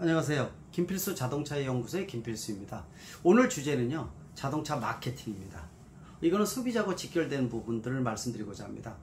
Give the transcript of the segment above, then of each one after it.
안녕하세요. 김필수 자동차의 연구소의 김필수입니다. 오늘 주제는요, 자동차 마케팅입니다. 이거는 소비자하고 직결된 부분들을 말씀드리고자 합니다.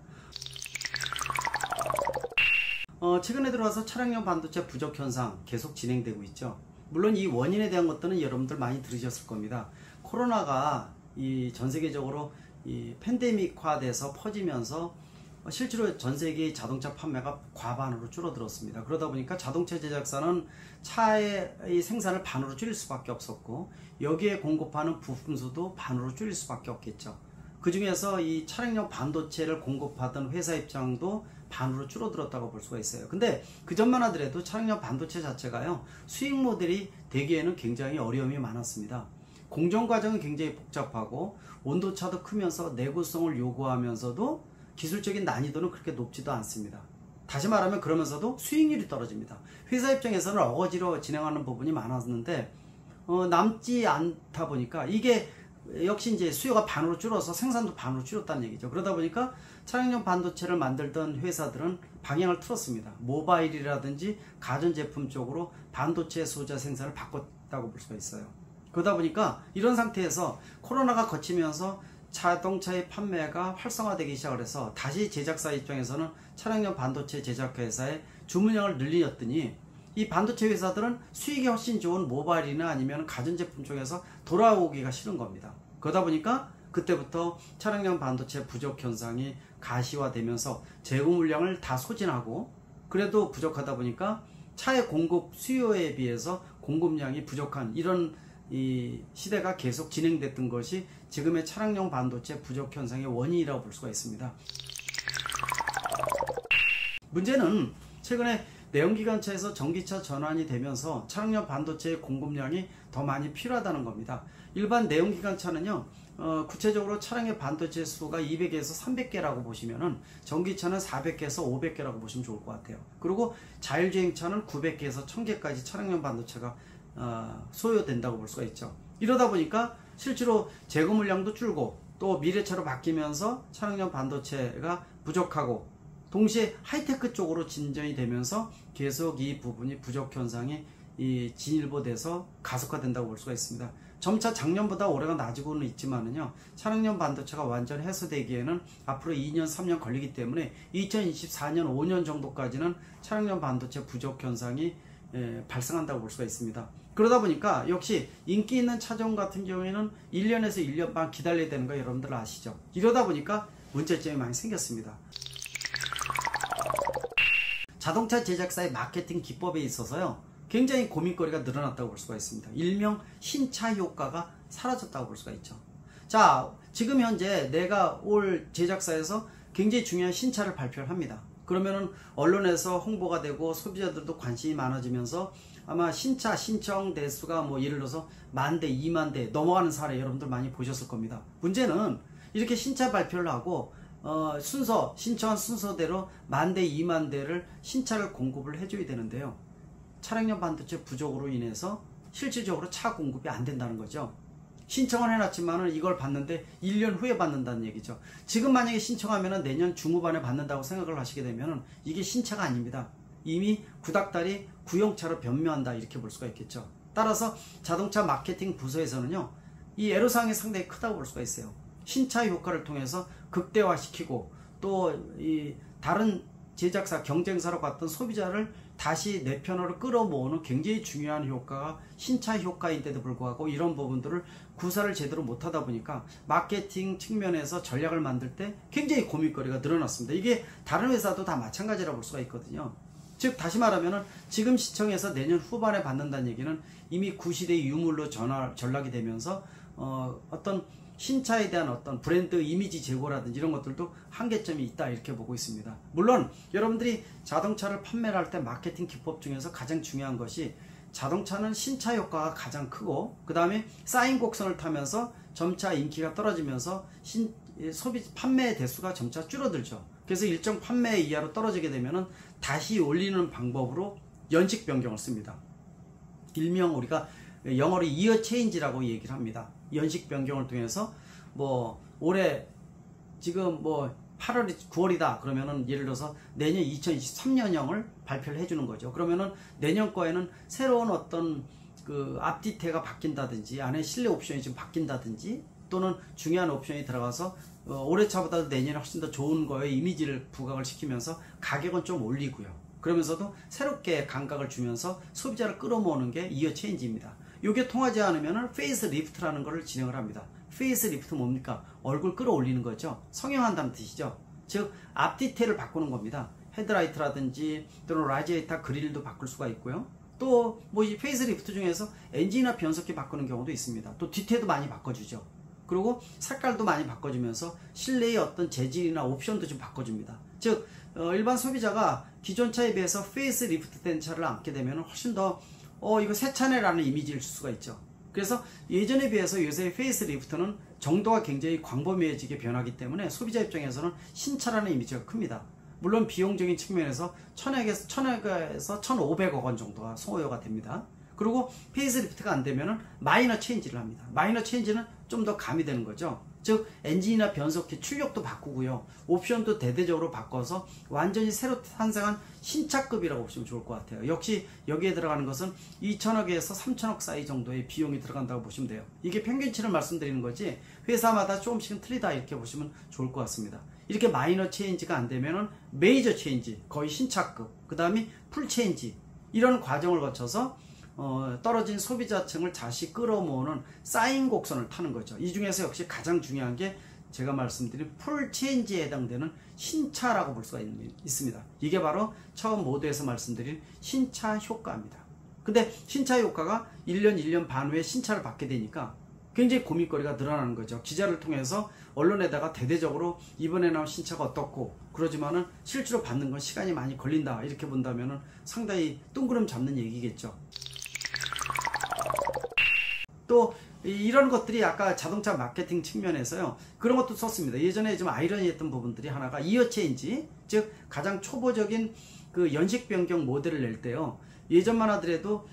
최근에 들어와서 차량용 반도체 부족 현상 계속 진행되고 있죠. 물론 이 원인에 대한 것들은 여러분들 많이 들으셨을 겁니다. 코로나가 이 전 세계적으로 이 팬데믹화 돼서 퍼지면서 실제로 전 세계의 자동차 판매가 과반으로 줄어들었습니다. 그러다 보니까 자동차 제작사는 차의 생산을 반으로 줄일 수밖에 없었고, 여기에 공급하는 부품수도 반으로 줄일 수밖에 없겠죠. 그 중에서 이 차량용 반도체를 공급하던 회사 입장도 반으로 줄어들었다고 볼 수가 있어요. 근데 그전만 하더라도 차량용 반도체 자체가요, 수익 모델이 되기에는 굉장히 어려움이 많았습니다. 공정 과정은 굉장히 복잡하고 온도차도 크면서 내구성을 요구하면서도 기술적인 난이도는 그렇게 높지도 않습니다. 다시 말하면 그러면서도 수익률이 떨어집니다. 회사 입장에서는 어거지로 진행하는 부분이 많았는데 남지 않다 보니까 이게 역시 이제 수요가 반으로 줄어서 생산도 반으로 줄었다는 얘기죠. 그러다 보니까 차량용 반도체를 만들던 회사들은 방향을 틀었습니다. 모바일이라든지 가전제품 쪽으로 반도체 소자 생산을 바꿨다고 볼 수가 있어요. 그러다 보니까 이런 상태에서 코로나가 거치면서 자동차의 판매가 활성화되기 시작을 해서 다시 제작사 입장에서는 차량용 반도체 제작 회사의 주문량을 늘렸더니 이 반도체 회사들은 수익이 훨씬 좋은 모바일이나 아니면 가전제품 쪽에서 돌아오기가 싫은 겁니다. 그러다 보니까 그때부터 차량용 반도체 부족 현상이 가시화되면서 재고 물량을 다 소진하고, 그래도 부족하다 보니까 차의 공급 수요에 비해서 공급량이 부족한 이런 이 시대가 계속 진행됐던 것이 지금의 차량용 반도체 부족 현상의 원인이라고 볼 수가 있습니다. 문제는 최근에 내연기관차에서 전기차 전환이 되면서 차량용 반도체의 공급량이 더 많이 필요하다는 겁니다. 일반 내연기관차는요, 구체적으로 차량의 반도체 수가 200개에서 300개라고 보시면은 전기차는 400개에서 500개라고 보시면 좋을 것 같아요. 그리고 자율주행차는 900개에서 1000개까지 차량용 반도체가 소요된다고 볼 수가 있죠. 이러다 보니까 실제로 재고 물량도 줄고 또 미래차로 바뀌면서 차량용 반도체가 부족하고, 동시에 하이테크 쪽으로 진전이 되면서 계속 이 부분이 부족 현상이 진일보돼서 가속화된다고 볼 수가 있습니다. 점차 작년보다 올해가 낮아지고는 있지만은요, 차량용 반도체가 완전 해소되기에는 앞으로 2년 3년 걸리기 때문에 2024년 5년 정도까지는 차량용 반도체 부족 현상이 발생한다고 볼 수가 있습니다. 그러다 보니까 역시 인기 있는 차종 같은 경우에는 1년에서 1년 반 기다려야 되는 거 여러분들 아시죠? 이러다 보니까 문제점이 많이 생겼습니다. 자동차 제작사의 마케팅 기법에 있어서요, 굉장히 고민거리가 늘어났다고 볼 수가 있습니다. 일명 신차 효과가 사라졌다고 볼 수가 있죠. 자, 지금 현재 내가 올 제작사에서 굉장히 중요한 신차를 발표를 합니다. 그러면은 언론에서 홍보가 되고 소비자들도 관심이 많아지면서 아마 신차 신청 대수가 뭐 예를 들어서 10,000대, 20,000대 넘어가는 사례 여러분들 많이 보셨을 겁니다. 문제는 이렇게 신차 발표를 하고 신청한 순서대로 10,000대, 20,000대를 신차를 공급을 해줘야 되는데요, 차량용 반도체 부족으로 인해서 실질적으로 차 공급이 안 된다는 거죠. 신청을 해놨지만은 이걸 받는데 1년 후에 받는다는 얘기죠. 지금 만약에 신청하면은 내년 중후반에 받는다고 생각을 하시게 되면은 이게 신차가 아닙니다. 이미 구닥다리 구형차로 변모한다, 이렇게 볼 수가 있겠죠. 따라서 자동차 마케팅 부서에서는요, 이 애로사항이 상당히 크다고 볼 수가 있어요. 신차 효과를 통해서 극대화시키고 또 이 다른 제작사 경쟁사로 갔던 소비자를 다시 내 편으로 끌어모으는 굉장히 중요한 효과가 신차 효과인데도 불구하고 이런 부분들을 구사를 제대로 못하다 보니까 마케팅 측면에서 전략을 만들 때 굉장히 고민거리가 늘어났습니다. 이게 다른 회사도 다 마찬가지라고 볼 수가 있거든요. 즉 다시 말하면은 지금 시청해서 내년 후반에 받는다는 얘기는 이미 구시대의 유물로 전락이 되면서 어떤 신차에 대한 어떤 브랜드 이미지 제고라든지 이런 것들도 한계점이 있다, 이렇게 보고 있습니다. 물론 여러분들이 자동차를 판매를 할 때 마케팅 기법 중에서 가장 중요한 것이, 자동차는 신차 효과가 가장 크고 그 다음에 쌓인 곡선을 타면서 점차 인기가 떨어지면서 판매 대수가 점차 줄어들죠. 그래서 일정 판매 이하로 떨어지게 되면은 다시 올리는 방법으로 연식 변경을 씁니다. 일명 우리가 영어로 이어 체인지라고 얘기를 합니다. 연식 변경을 통해서 뭐 올해 지금 뭐 8월이 9월이다 그러면은 예를 들어서 내년 2023년형을 발표를 해주는 거죠. 그러면은 내년 거에는 새로운 어떤 그 앞뒤태가 바뀐다든지 안에 실내 옵션이 좀 바뀐다든지 또는 중요한 옵션이 들어가서 올해 차보다 내년에 훨씬 더 좋은 거에 이미지를 부각을 시키면서 가격은 좀 올리고요. 그러면서도 새롭게 감각을 주면서 소비자를 끌어모으는 게 이어 체인지입니다. 이게 통하지 않으면 페이스 리프트라는 것을 진행을 합니다. 페이스 리프트 뭡니까? 얼굴 끌어올리는 거죠. 성형한다는 뜻이죠. 즉 앞 디테일을 바꾸는 겁니다. 헤드라이트라든지 또는 라디에이터 그릴도 바꿀 수가 있고요. 또 뭐 이 페이스 리프트 중에서 엔진이나 변속기 바꾸는 경우도 있습니다. 또 뒤태도 많이 바꿔주죠. 그리고 색깔도 많이 바꿔주면서 실내의 어떤 재질이나 옵션도 좀 바꿔줍니다. 즉 일반 소비자가 기존 차에 비해서 페이스 리프트 된 차를 안게 되면 훨씬 더 이거 새 차네 라는 이미지를 줄 수가 있죠. 그래서 예전에 비해서 요새 페이스 리프트는 정도가 굉장히 광범위해지게 변하기 때문에 소비자 입장에서는 신차라는 이미지가 큽니다. 물론 비용적인 측면에서 1000억에서 1500억 원 정도가 소요가 됩니다. 그리고 페이스 리프트가 안 되면은 마이너 체인지를 합니다. 마이너 체인지는 좀 더 가미되는 거죠. 즉 엔진이나 변속기 출력도 바꾸고요. 옵션도 대대적으로 바꿔서 완전히 새로 탄생한 신차급이라고 보시면 좋을 것 같아요. 역시 여기에 들어가는 것은 2000억에서 3000억 사이 정도의 비용이 들어간다고 보시면 돼요. 이게 평균치를 말씀드리는 거지 회사마다 조금씩은 틀리다 이렇게 보시면 좋을 것 같습니다. 이렇게 마이너 체인지가 안 되면은 메이저 체인지, 거의 신차급, 그 다음에 풀 체인지 이런 과정을 거쳐서 떨어진 소비자층을 다시 끌어모으는 사인 곡선을 타는 거죠. 이 중에서 역시 가장 중요한 게 제가 말씀드린 풀 체인지에 해당되는 신차라고 볼 수가 있습니다. 이게 바로 처음 모드에서 말씀드린 신차 효과입니다. 근데 신차 효과가 1년, 1년 반 후에 신차를 받게 되니까 굉장히 고민거리가 늘어나는 거죠. 기자를 통해서 언론에다가 대대적으로 이번에 나온 신차가 어떻고 그러지만은 실제로 받는 건 시간이 많이 걸린다 이렇게 본다면은 상당히 뜬구름 잡는 얘기겠죠. 또 이런 것들이 아까 자동차 마케팅 측면에서요 그런 것도 썼습니다. 예전에 좀 아이러니했던 부분들이 하나가 이어 체인지, 즉 가장 초보적인 그 연식 변경 모델을 낼 때요 예전만 하더라도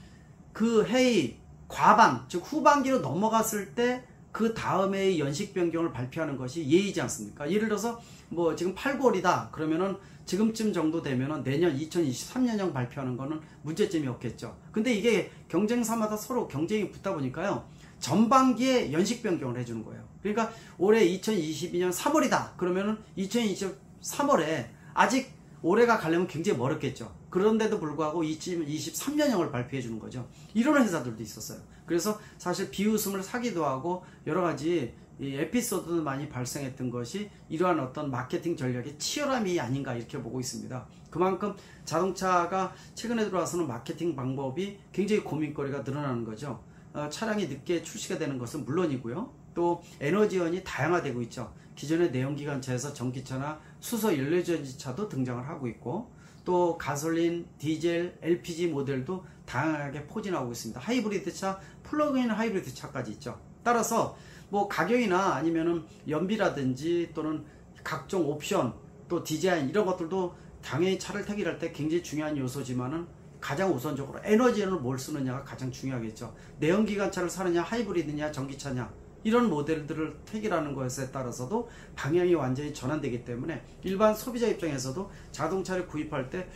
그 해의 과반 즉 후반기로 넘어갔을 때 그 다음에 연식 변경을 발표하는 것이 예의지 않습니까? 예를 들어서 뭐 지금 8, 9월이다 그러면은 지금쯤 정도 되면은 내년 2023년형 발표하는 거는 문제점이 없겠죠. 근데 이게 경쟁사마다 서로 경쟁이 붙다 보니까요 전반기에 연식 변경을 해주는 거예요. 그러니까 올해 2022년 3월이다 그러면은 2023월에 아직 올해가 가려면 굉장히 멀었겠죠. 그런데도 불구하고 2023년형을 발표해 주는 거죠. 이런 회사들도 있었어요. 그래서 사실 비웃음을 사기도 하고 여러 가지 이 에피소드도 많이 발생했던 것이 이러한 어떤 마케팅 전략의 치열함이 아닌가 이렇게 보고 있습니다. 그만큼 자동차가 최근에 들어와서는 마케팅 방법이 굉장히 고민거리가 늘어나는 거죠. 차량이 늦게 출시가 되는 것은 물론이고요. 또 에너지원이 다양화되고 있죠. 기존의 내연기관차에서 전기차나 수소 연료전지차도 등장을 하고 있고 또 가솔린, 디젤, LPG 모델도 다양하게 포진하고 있습니다. 하이브리드차, 플러그인 하이브리드 차까지 있죠. 따라서 뭐 가격이나 아니면은 연비라든지 또는 각종 옵션 또 디자인 이런 것들도 당연히 차를 택일할 때 굉장히 중요한 요소지만은 가장 우선적으로 에너지원을 뭘 쓰느냐가 가장 중요하겠죠. 내연기관차를 사느냐 하이브리드냐 전기차냐 이런 모델들을 택일하는 것에 따라서도 방향이 완전히 전환되기 때문에 일반 소비자 입장에서도 자동차를 구입할 때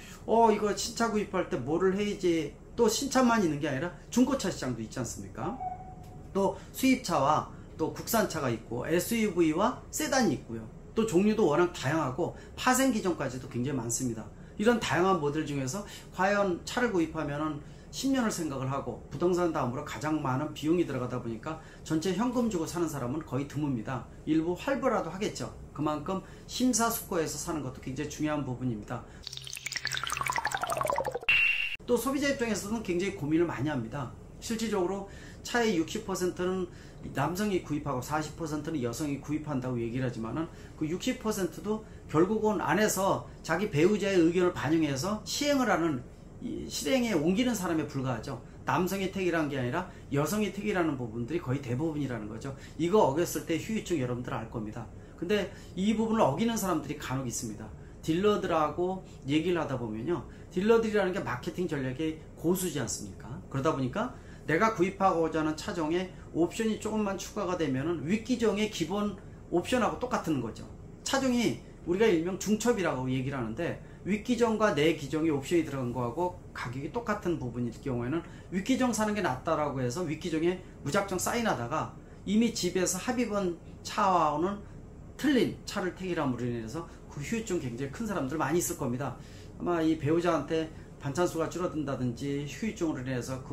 이거 신차 구입할 때 뭐를 해야지, 또 신차만 있는 게 아니라 중고차 시장도 있지 않습니까? 또 수입차와 또 국산차가 있고 SUV와 세단이 있고요. 또 종류도 워낙 다양하고 파생 기종까지도 굉장히 많습니다. 이런 다양한 모델 중에서 과연 차를 구입하면은 10년을 생각을 하고 부동산 다음으로 가장 많은 비용이 들어가다 보니까 전체 현금 주고 사는 사람은 거의 드뭅니다. 일부 할부라도 하겠죠. 그만큼 심사숙고해서 사는 것도 굉장히 중요한 부분입니다. 또 소비자 입장에서는 굉장히 고민을 많이 합니다. 실질적으로 차의 60%는 남성이 구입하고 40%는 여성이 구입한다고 얘기를 하지만은 그 60%도 결국은 안에서 자기 배우자의 의견을 반영해서 시행을 하는 실행에 옮기는 사람에 불과하죠. 남성이 택이라는 게 아니라 여성이 택이라는 부분들이 거의 대부분이라는 거죠. 이거 어겼을 때 후유증 여러분들 알 겁니다. 근데 이 부분을 어기는 사람들이 간혹 있습니다. 딜러들하고 얘기를 하다 보면요, 딜러들이라는 게 마케팅 전략의 고수지 않습니까? 그러다 보니까 내가 구입하고자 하는 차종에 옵션이 조금만 추가가 되면은 윗기종의 기본 옵션하고 똑같은 거죠. 차종이 우리가 일명 중첩이라고 얘기를 하는데, 윗기종과 내기종이 옵션이 들어간 거하고 가격이 똑같은 부분일 경우에는 윗기종 사는 게 낫다라고 해서 윗기종에 무작정 사인하다가 이미 집에서 합의본 차와는 틀린 차를 택이함으로 인해서 그 후유증 굉장히 큰 사람들 많이 있을 겁니다. 아마 이 배우자한테 반찬수가 줄어든다든지 후유증으로 인해서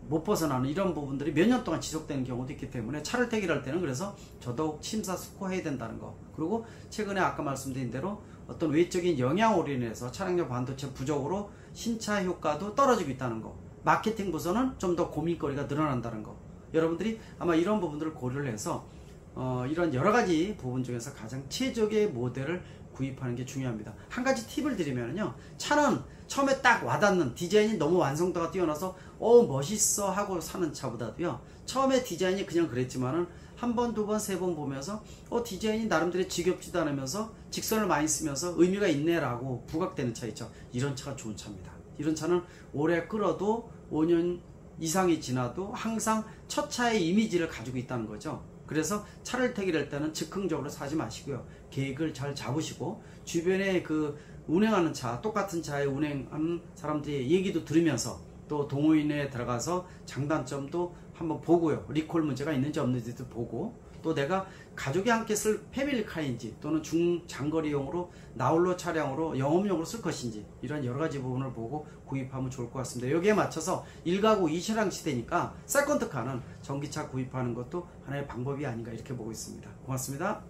못 벗어나는 이런 부분들이 몇 년 동안 지속되는 경우도 있기 때문에 차를 택일할 때는 그래서 더더욱 심사숙고해야 된다는 거. 그리고 최근에 아까 말씀드린 대로 어떤 외적인 영향으로 인해서 차량용 반도체 부족으로 신차 효과도 떨어지고 있다는 거. 마케팅 부서는 좀 더 고민거리가 늘어난다는 거. 여러분들이 아마 이런 부분들을 고려를 해서 이런 여러 가지 부분 중에서 가장 최적의 모델을 구입하는 게 중요합니다. 한 가지 팁을 드리면요, 차는 처음에 딱 와닿는 디자인이 너무 완성도가 뛰어나서 멋있어 하고 사는 차보다도요, 처음에 디자인이 그냥 그랬지만은 한 번, 두 번, 세 번 보면서 디자인이 나름대로 지겹지도 않으면서 직선을 많이 쓰면서 의미가 있네 라고 부각되는 차 있죠. 이런 차가 좋은 차입니다. 이런 차는 오래 끌어도 5년 이상이 지나도 항상 첫 차의 이미지를 가지고 있다는 거죠. 그래서 차를 택일할 때는 즉흥적으로 사지 마시고요, 계획을 잘 잡으시고 주변에 운행하는 차, 똑같은 차에 운행하는 사람들의 얘기도 들으면서 또 동호인에 들어가서 장단점도 한번 보고요, 리콜 문제가 있는지 없는지도 보고, 또 내가 가족이 함께 쓸 패밀리카인지 또는 중장거리용으로 나홀로 차량으로 영업용으로 쓸 것인지, 이런 여러가지 부분을 보고 구입하면 좋을 것 같습니다. 여기에 맞춰서 1가구 2차량 시대니까 세컨드카는 전기차 구입하는 것도 하나의 방법이 아닌가 이렇게 보고 있습니다. 고맙습니다.